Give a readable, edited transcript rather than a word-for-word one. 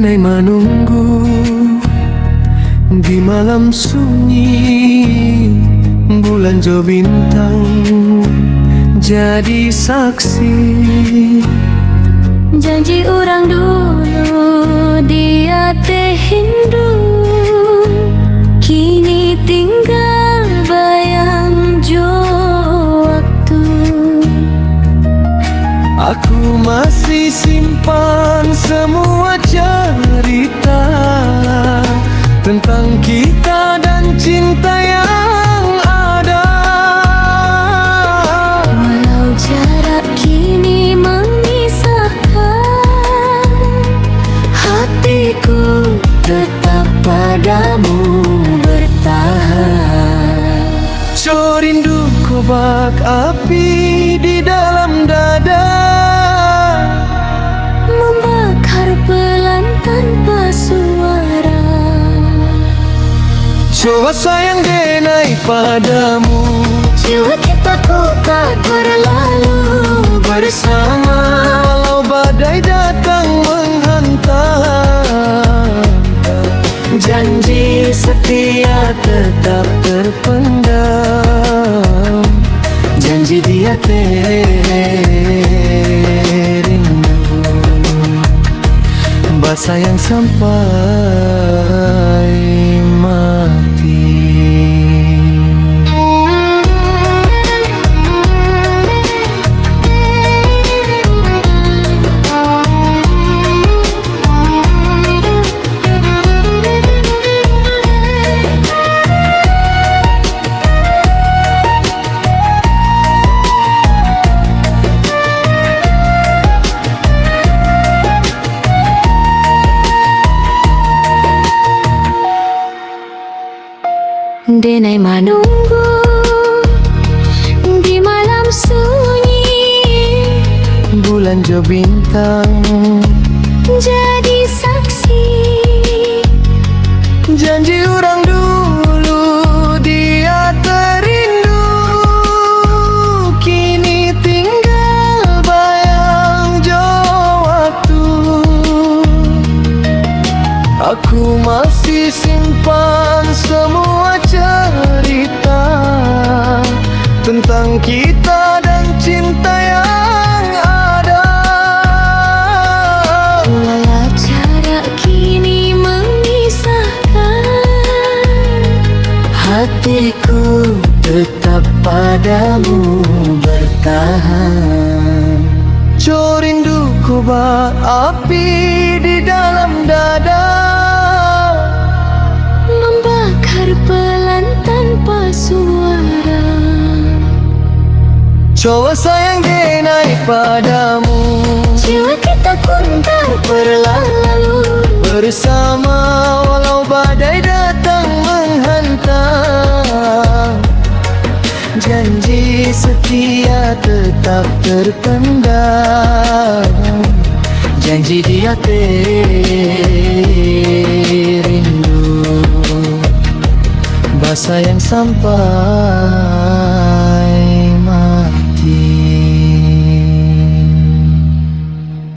Denai menunggu di malam sunyi, bulan jo bintang jadi saksi. Janji orang dulu dia teh Hindu, kini tinggal bayang jo waktu. Aku masih simpan semua cerita tentang kita dan cinta yang ada. Walau jarak kini memisahkan, hatiku tetap padamu bertahan. Jo rindu kobak api di dalam dada, membakar pelan tanpa suara. coba sayang denai padamu, Jiwa kita ku tak berlalu bersama walau badai datang menghantam. Janji setia tetap terpendam, janji dia terindu, sayang sampai mati. Denai menunggu di malam sunyi, bulan jo bintang jadi saksi. Janji orang dulu dia terindu, kini tinggal bayang jo waktu. Aku masih simpan semua cerita tentang kita dan cinta yang ada. Walau jarak kini memisahkan, hatiku tetap padamu bertahan. Jo rinduku bak api di dalam dada, membakar pelan tanpa suara. coba sayang denai padamu, Jiwa kita pun tak berlalu bersama walau badai datang menghantam. Janji setia tetap terpendam, janji dia terindu, sayang sampai